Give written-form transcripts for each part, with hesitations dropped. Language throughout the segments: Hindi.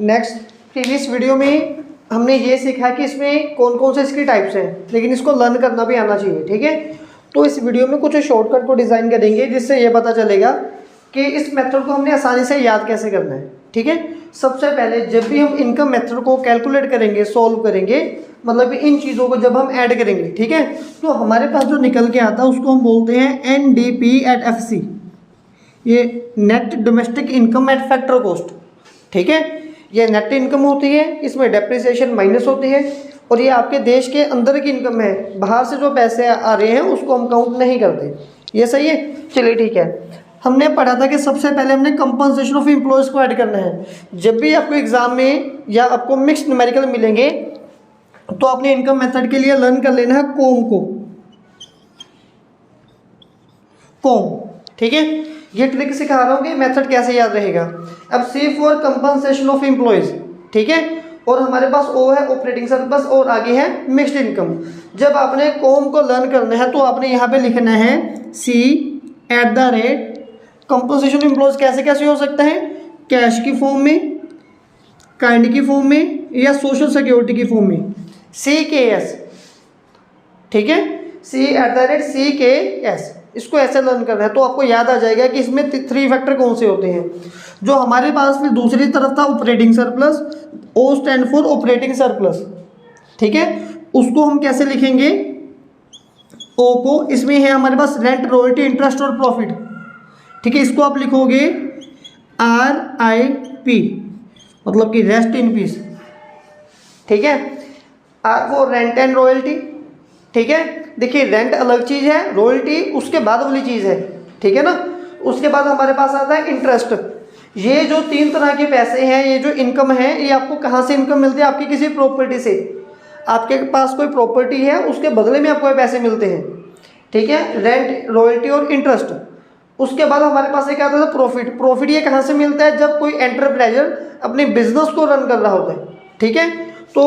नेक्स्ट प्रीवियस वीडियो में हमने ये सीखा कि इसमें कौन कौन से इसकी टाइप्स हैं, लेकिन इसको लर्न करना भी आना चाहिए, ठीक है। तो इस वीडियो में कुछ शॉर्टकट को डिज़ाइन करेंगे जिससे ये पता चलेगा कि इस मेथड को हमने आसानी से याद कैसे करना है, ठीक है। सबसे पहले जब भी हम इनकम मेथड को कैलकुलेट करेंगे, सॉल्व करेंगे, मतलब कि इन चीज़ों को जब हम ऐड करेंगे, ठीक है, तो हमारे पास जो निकल के आता है उसको हम बोलते हैं NDP@FC, ये net domestic income eight factor cost, ठीक है। ये नेट इनकम होती है, इसमें डेप्रिसिएशन माइनस होती है, और ये आपके देश के अंदर की इनकम है, बाहर से जो पैसे आ रहे हैं उसको हम काउंट नहीं करते। ये सही है, चलिए ठीक है। हमने पढ़ा था कि सबसे पहले हमने कंपनसेशन ऑफ एम्प्लॉयज़ को ऐड करना है। जब भी आपको एग्जाम में या आपको मिक्स्ड न्यूमेरिकल मिलेंगे तो आपने इनकम मेथड के लिए लर्न कर लेना है कॉम, ठीक है। ये ट्रिक सिखा रहा हूँ कि मेथड कैसे याद रहेगा। अब सी फॉर कंपनसेशन ऑफ एम्प्लॉयज़, ठीक है, और हमारे पास ओ है ऑपरेटिंग सरप्लस और आगे है मिक्स्ड इनकम। जब आपने कॉम को लर्न करना है तो आपने यहाँ पे लिखना है C@ कंपनसेशन एम्प्लॉयज़ कैसे कैसे हो सकता है, कैश की फॉर्म में, काइंड की फॉर्म में, या सोशल सिक्योरिटी की फॉर्म में, CKS, ठीक है, C@CKS। इसको ऐसे लर्न करना है तो आपको याद आ जाएगा कि इसमें 3 फैक्टर कौन से होते हैं। जो हमारे पास फिर दूसरी तरफ था operating surplus, O stand for operating surplus, ठीक है। उसको हम कैसे लिखेंगे, O को, इसमें है हमारे पास रेंट, रॉयल्टी, इंटरेस्ट और प्रॉफिट, ठीक है। इसको आप लिखोगे RIP, मतलब कि रेस्ट इन पीस, ठीक है। R for rent and royalty, ठीक है। देखिए रेंट अलग चीज़ है, रॉयल्टी उसके बाद वाली चीज़ है, ठीक है ना। उसके बाद हमारे पास आता है इंटरेस्ट। ये जो 3 तरह के पैसे हैं, ये जो इनकम है, ये आपको कहाँ से इनकम मिलती है, आपकी किसी प्रॉपर्टी से। आपके पास कोई प्रॉपर्टी है, उसके बदले में आपको पैसे मिलते हैं, ठीक है, रेंट, रॉयल्टी और इंटरेस्ट। उसके बाद हमारे पास एक आता है प्रॉफिट। प्रॉफिट ये कहाँ से मिलता है, जब कोई एंटरप्राइजर अपने बिजनेस को रन कर रहा होता है, ठीक है। तो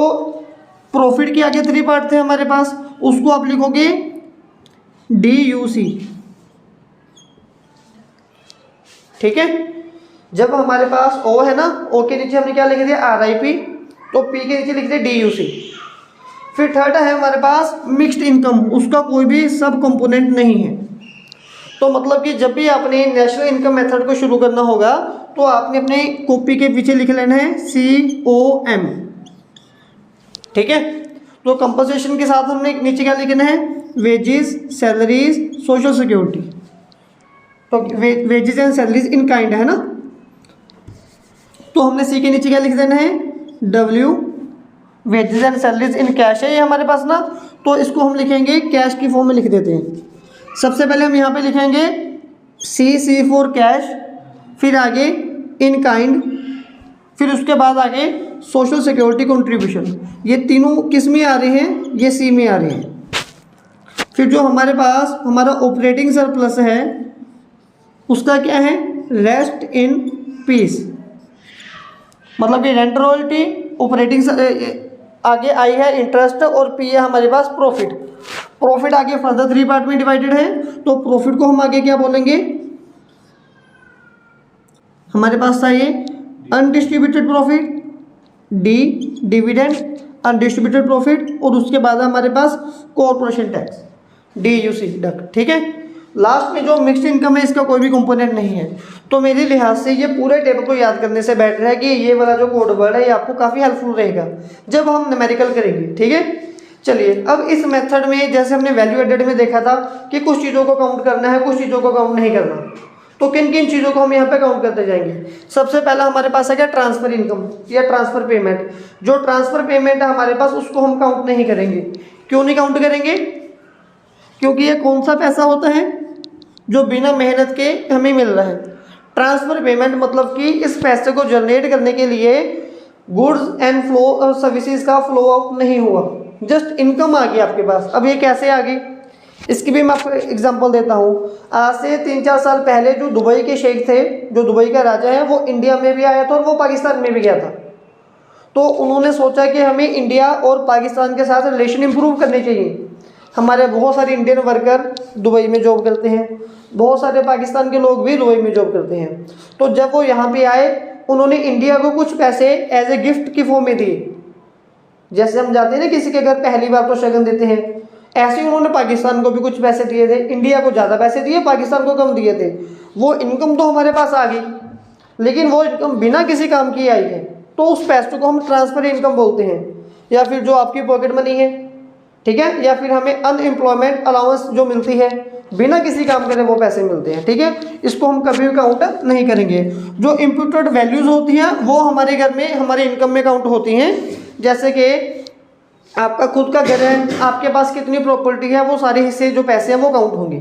प्रॉफिट के आगे 3 पार्ट थे हमारे पास, उसको आप लिखोगे DUC, ठीक है। जब हमारे पास O है ना, O के नीचे हमने क्या लिख दिया RIP, तो P के नीचे लिख दिया DUC। फिर थर्ड है हमारे पास मिक्स्ड इनकम, उसका कोई भी सब कंपोनेंट नहीं है। तो मतलब कि जब भी आपने नेशनल इनकम मेथड को शुरू करना होगा तो आपने अपने कॉपी के पीछे लिख लेना है COM, ठीक है। तो कंपनसेशन के साथ हमने नीचे क्या लिखना है, वेजेस, सैलरीज, सोशल सिक्योरिटी। तो wages and salaries in kind है ना, तो हमने C के नीचे क्या लिख देना है W, wages and salaries in cash है ये हमारे पास ना, तो इसको हम लिखेंगे कैश की फॉर्म में लिख देते हैं। सबसे पहले हम यहाँ पे लिखेंगे C फॉर कैश, फिर आगे इन काइंड, फिर उसके बाद आगे सोशल सिक्योरिटी कंट्रीब्यूशन। ये तीनों किस में आ रहे हैं, ये C में आ रहे हैं। फिर जो हमारे पास हमारा ऑपरेटिंग सरप्लस है उसका क्या है, रेस्ट इन पीस, मतलब कि रेंट, रॉयल्टी, ऑपरेटिंग, आगे आई है इंटरेस्ट, और P है हमारे पास प्रॉफिट। प्रॉफिट आगे फर्दर 3 पार्ट में डिवाइडेड है, तो प्रॉफिट को हम आगे क्या बोलेंगे, हमारे पास था ये undistributed profit, D dividend, undistributed profit, और उसके बाद हमारे पास कॉर्पोरेशन टैक्स DUC डक, ठीक है। लास्ट में जो मिक्स्ड इनकम है इसका कोई भी कंपोनेंट नहीं है। तो मेरे लिहाज से ये पूरे टेबल को याद करने से बेटर है कि ये वाला जो कोड वर्ड है ये आपको काफ़ी हेल्पफुल रहेगा जब हम न्यूमेरिकल करेंगे, ठीक है। चलिए अब इस मेथड में जैसे हमने वैल्यू एडेड में देखा था कि कुछ चीज़ों को काउंट करना है, कुछ चीज़ों को काउंट नहीं करना, तो किन किन चीज़ों को हम यहाँ पे काउंट करते जाएंगे। सबसे पहला हमारे पास है क्या, ट्रांसफर इनकम या ट्रांसफर पेमेंट। जो ट्रांसफर पेमेंट है हमारे पास उसको हम काउंट नहीं करेंगे। क्यों नहीं काउंट करेंगे, क्योंकि ये कौन सा पैसा होता है जो बिना मेहनत के हमें मिल रहा है। ट्रांसफर पेमेंट मतलब कि इस पैसे को जनरेट करने के लिए गुड्स एंड फ्लो सर्विसेज का फ्लो आउट नहीं हुआ, जस्ट इनकम आ गई आपके पास। अब ये कैसे आ गई, इसकी भी मैं आपको एग्जांपल देता हूँ। आज से 3-4 साल पहले जो दुबई के शेख थे, जो दुबई का राजा है, वो इंडिया में भी आया था और वो पाकिस्तान में भी गया था। तो उन्होंने सोचा कि हमें इंडिया और पाकिस्तान के साथ रिलेशन इंप्रूव करने चाहिए। हमारे बहुत सारे इंडियन वर्कर दुबई में जॉब करते हैं, बहुत सारे पाकिस्तान के लोग भी दुबई में जॉब करते हैं। तो जब वो यहाँ पे आए उन्होंने इंडिया को कुछ पैसे एज ए गिफ्ट की फॉर्म में दिए। जैसे हम जाते हैं ना किसी के घर पहली बार तो शगन देते हैं, ऐसे ही उन्होंने पाकिस्तान को भी कुछ पैसे दिए थे। इंडिया को ज़्यादा पैसे दिए, पाकिस्तान को कम दिए थे। वो इनकम तो हमारे पास आ गई, लेकिन वो इनकम बिना किसी काम की आई है, तो उस पैसे को हम ट्रांसफर इनकम बोलते हैं, या फिर जो आपकी पॉकेट मनी है, ठीक है, या फिर हमें अनएम्प्लॉयमेंट अलाउंस जो मिलती है बिना किसी काम करे वो पैसे मिलते हैं, ठीक है। इसको हम कभी भी काउंट नहीं करेंगे। जो इम्प्यूटेड वैल्यूज होती हैं वो हमारे घर में, हमारे इनकम में काउंट होती हैं। जैसे कि आपका खुद का घर है, आपके पास कितनी प्रॉपर्टी है, वो सारे हिस्से जो पैसे हैं वो काउंट होंगे।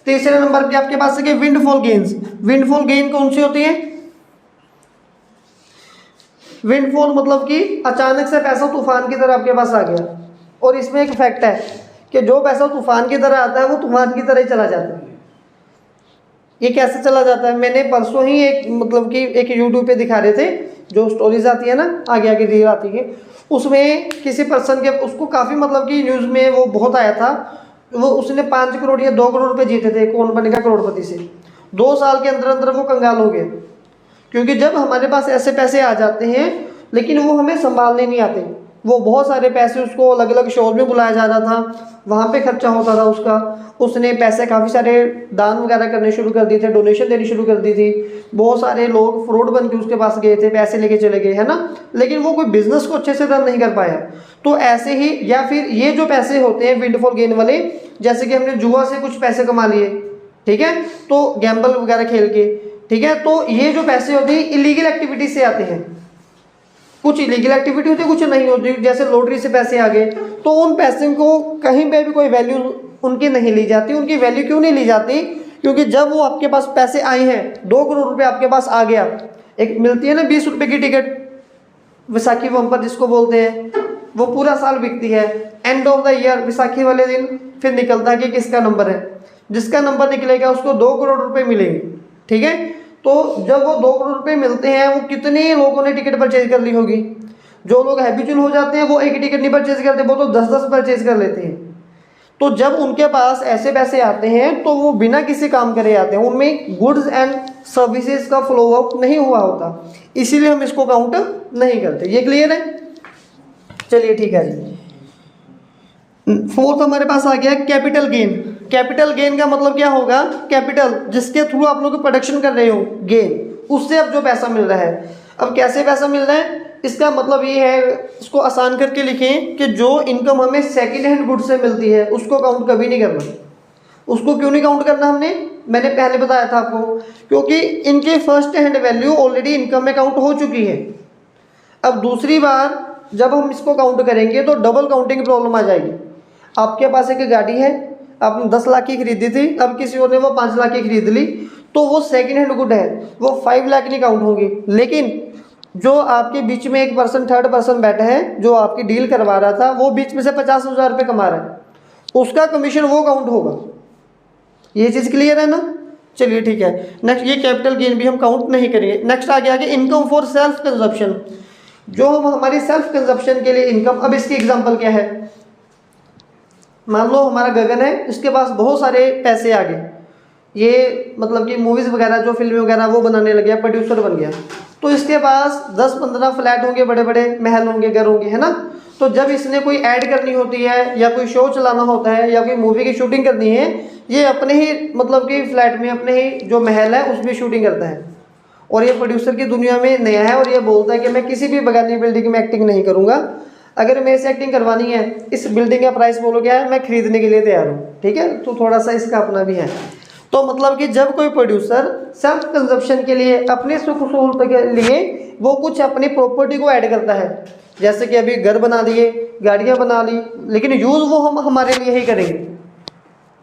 तीसरे नंबर पे आपके पास है कि विंडफॉल गेन्स। विंडफॉल गेन कौन सी होती है? विंडफॉल मतलब कि अचानक से पैसा तूफान की तरह आपके पास आ गया, और इसमें एक फैक्ट है कि जो पैसा तूफान की तरह आता है वो तूफान की तरह ही चला जाता है। ये कैसे चला जाता है? मैंने परसों ही एक मतलब कि एक यूट्यूब पे दिखा रहे थे, जो स्टोरीज आती है ना, आगे आगे रील आती है, उसमें किसी पर्सन के, उसको काफ़ी मतलब कि न्यूज़ में वो बहुत आया था, वो उसने 5 करोड़ या 2 करोड़ रुपए जीते थे, कौन बनेगा करोड़पति से। 2 साल के अंदर अंदर वो कंगाल हो गए, क्योंकि जब हमारे पास ऐसे पैसे आ जाते हैं लेकिन वो हमें संभालने नहीं आते। वो बहुत सारे पैसे, उसको अलग अलग शोर में बुलाया जा रहा था, वहाँ पे खर्चा होता था उसका। उसने पैसे काफ़ी सारे दान वगैरह करने शुरू कर दिए थे, डोनेशन देनी शुरू कर दी थी। बहुत सारे लोग फ्रॉड बन के उसके पास गए थे, पैसे लेके चले गए, है ना, लेकिन वो कोई बिजनेस को अच्छे से रन नहीं कर पाया। तो ऐसे ही, या फिर ये जो पैसे होते हैं विंडफॉल गेन वाले, जैसे कि हमने जुआ से कुछ पैसे कमा लिए, ठीक है, तो गैम्बल वगैरह खेल के, ठीक है, तो ये जो पैसे होते हैं इलीगल एक्टिविटी से आते हैं। कुछ इलीगल एक्टिविटी होती है, कुछ नहीं होती, जैसे लॉटरी से पैसे आ गए, तो उन पैसे को कहीं पे भी कोई वैल्यू उनकी नहीं ली जाती। उनकी वैल्यू क्यों नहीं ली जाती? क्योंकि जब वो आपके पास पैसे आए हैं, 2 करोड़ रुपए आपके पास आ गया, एक मिलती है ना 20 रुपए की टिकट, विसाखी बम्पर जिसको बोलते हैं, वो पूरा साल बिकती है। End of the year Vaisakhi वाले दिन फिर निकलता है कि किसका नंबर है, जिसका नंबर निकलेगा उसको 2 करोड़ रुपए मिलेंगे, ठीक है। तो जब वो 2 करोड़ रुपए मिलते हैं, वो कितने लोगों ने टिकट परचेज कर ली होगी। जो लोग हैबिचुअल हो जाते हैं वो एक टिकट नहीं परचेज करते, वो तो 10-10 परचेज कर लेते हैं। तो जब उनके पास ऐसे पैसे आते हैं तो वो बिना किसी काम करे आते हैं, उनमें गुड्स एंड सर्विसेज का फ्लो आउट नहीं हुआ होता, इसीलिए हम इसको काउंट नहीं करते। ये क्लियर है? चलिए ठीक है जी। फोर्थ हमारे पास आ गया कैपिटल गेन। कैपिटल गेन का मतलब क्या होगा? कैपिटल जिसके थ्रू आप लोग प्रोडक्शन कर रहे हो, गेन, उससे अब जो पैसा मिल रहा है। अब कैसे पैसा मिल रहा है? इसका मतलब ये है, इसको आसान करके लिखें कि जो इनकम हमें सेकेंड हैंड गुड से मिलती है उसको काउंट कभी नहीं करना। उसको क्यों नहीं काउंट करना मैंने पहले बताया था आपको, क्योंकि इनके first hand value already income में काउंट हो चुकी है। अब दूसरी बार जब हम इसको काउंट करेंगे तो डबल काउंटिंग प्रॉब्लम आ जाएगी। आपके पास एक गाड़ी है, आपने 10 लाख की खरीदी थी, अब किसी और ने वो 5 लाख की खरीद ली, तो वो सेकेंड हैंड गुड है, वो 5 लाख नहीं काउंट होगी। लेकिन जो आपके बीच में एक पर्सन, थर्ड पर्सन बैठा है, जो आपकी डील करवा रहा था, वो बीच में से 50,000 रुपये कमा रहा है, उसका कमीशन वो काउंट होगा। ये चीज़ क्लियर है ना? चलिए ठीक है। नेक्स्ट, ये कैपिटल गेन भी हम काउंट नहीं करेंगे। नेक्स्ट आ गया कि इनकम फॉर सेल्फ कंजप्शन, जो हम हमारी सेल्फ कंजप्शन के लिए इनकम। अब इसकी एग्जांपल क्या है? मान लो हमारा गगन है, इसके पास बहुत सारे पैसे आ गए, ये मतलब कि मूवीज़ वगैरह, जो फिल्में वगैरह वो बनाने लग गया, प्रोड्यूसर बन गया, तो इसके पास 10-15 फ्लैट होंगे, बड़े बड़े महल होंगे, घर होंगे, है ना। तो जब इसने कोई ऐड करनी होती है या कोई शो चलाना होता है या कोई मूवी की शूटिंग करनी है, ये अपने ही मतलब कि फ्लैट में, अपने ही जो महल है उसमें शूटिंग करता है। और ये प्रोड्यूसर की दुनिया में नया है और ये बोलता है कि मैं किसी भी बगानी बिल्डिंग में एक्टिंग नहीं करूँगा, अगर मेरे से एक्टिंग करवानी है, इस बिल्डिंग का प्राइस बोलो क्या है, मैं खरीदने के लिए तैयार हूँ, ठीक है। तो थोड़ा सा इसका अपना भी है। तो मतलब कि जब कोई प्रोड्यूसर सेल्फ कंजप्शन के लिए, अपने सुख सहूलत के लिए वो कुछ अपनी प्रॉपर्टी को ऐड करता है, जैसे कि अभी घर बना दिए, गाड़ियाँ बना ली, लेकिन यूज़ वो हम हमारे लिए ही करेंगे।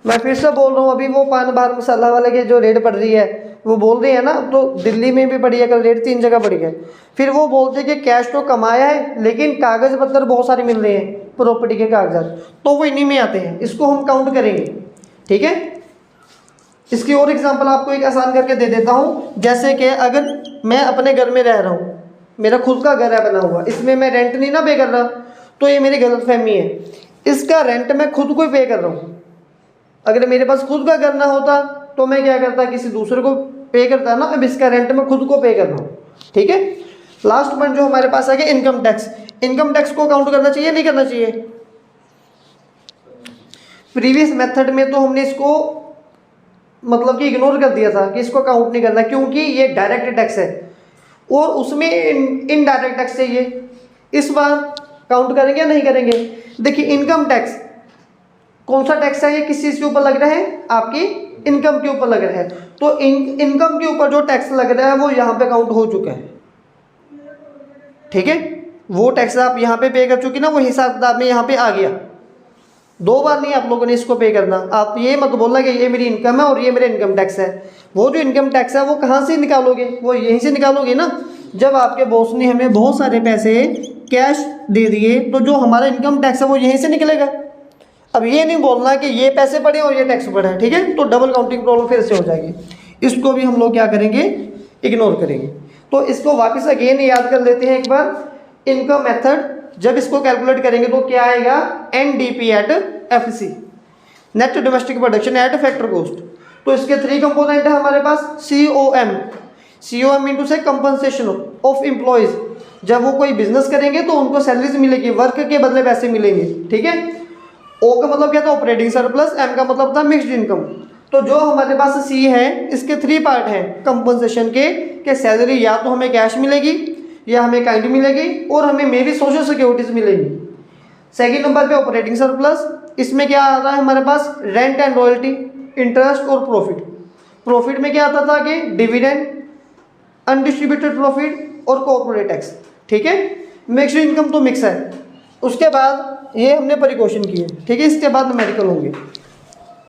मैं फिर से बोल रहा हूँ, अभी वो पान बाहर मसाला वाले की जो रेट बढ़ रही है, वो बोल रही है ना, तो दिल्ली में भी बढ़ी है, कल रेट 3 जगह बढ़ी है। फिर वो बोलते हैं कि कैश तो कमाया है लेकिन कागज़ पत्तर बहुत सारे मिल रहे हैं, प्रॉपर्टी के कागजात, तो वो इन्हीं में आते हैं, इसको हम काउंट करेंगे, ठीक है। इसकी और एग्जांपल आपको एक आसान करके दे देता हूँ। जैसे कि अगर मैं अपने घर में रह रहा हूँ, मेरा खुद का घर है बना हुआ, इसमें मैं रेंट नहीं ना पे कर रहा, तो ये मेरी गलतफहमी है। इसका रेंट मैं खुद को पे कर रहा हूँ। अगर मेरे पास खुद का घर ना होता तो मैं क्या करता, किसी दूसरे को पे करता ना। अब इसका रेंट मैं खुद को पे कर रहा हूँ, ठीक है। लास्ट पॉइंट जो हमारे पास आ गया इनकम टैक्स। इनकम टैक्स को काउंट करना चाहिए नहीं करना चाहिए? प्रीवियस मेथड में तो हमने इसको मतलब कि इग्नोर कर दिया था कि इसको काउंट नहीं करना, क्योंकि ये डायरेक्ट टैक्स है और उसमें इनडायरेक्ट टैक्स चाहिए। इस बार काउंट करेंगे या नहीं करेंगे? देखिए इनकम टैक्स कौन सा टैक्स है? ये किस चीज़ के ऊपर लग रहा है? आपकी इनकम के ऊपर लग रहा है। तो इनकम के ऊपर जो टैक्स लग रहा है वो यहाँ पे काउंट हो चुका है, ठीक है। वो टैक्स आप यहाँ पे पे कर चुकी ना, वो हिसाब किताब में यहाँ पे आ गया। 2 बार नहीं आप लोगों ने इसको पे करना। आप ये मत बोलना कि ये मेरी इनकम है और ये मेरा इनकम टैक्स है। वो जो इनकम टैक्स है वो कहाँ से निकालोगे? वो यहीं से निकालोगे ना, जब आपके बॉस ने हमें बहुत सारे पैसे कैश दे दिए तो जो हमारा इनकम टैक्स है वो यहीं से निकलेगा। अब ये नहीं बोलना कि ये पैसे पड़े और ये टैक्स पड़ा है, ठीक है, तो डबल काउंटिंग प्रॉब्लम फिर से हो जाएगी। इसको भी हम लोग क्या करेंगे? इग्नोर करेंगे। तो इसको वापस अगेन याद कर लेते हैं एक बार। इनकम मेथड जब इसको कैलकुलेट करेंगे तो क्या आएगा? NDP at FC, net domestic production at factor cost. तो इसके 3 कंपोनेंट है हमारे पास। COM इंटू से कंपनसेशन ऑफ एम्प्लॉयज। जब वो कोई बिजनेस करेंगे तो उनको सैलरीज मिलेगी, वर्क के बदले पैसे मिलेंगे, ठीक है। O का मतलब क्या था? Operating surplus. M का मतलब था मिक्स्ड इनकम। तो जो हमारे पास C है इसके 3 पार्ट हैं कंपनसेशन के सैलरी या तो हमें कैश मिलेगी या हमें काइंड मिलेगी और हमें मे भी सोशल सिक्योरिटीज मिलेंगी। सेकंड नंबर पे ऑपरेटिंग सरप्लस। इसमें क्या आ रहा है हमारे पास? रेंट एंड रॉयल्टी, इंटरेस्ट और प्रॉफिट। प्रॉफिट में क्या आता था कि डिविडेंड, अनडिस्ट्रीब्यूटेड प्रॉफिट और कॉर्पोरेट टैक्स, ठीक है। मिक्स्ड इनकम तो मिक्स है। उसके बाद ये हमने प्रिकॉशन किए, ठीक है। इसके बाद मेडिकल होंगे।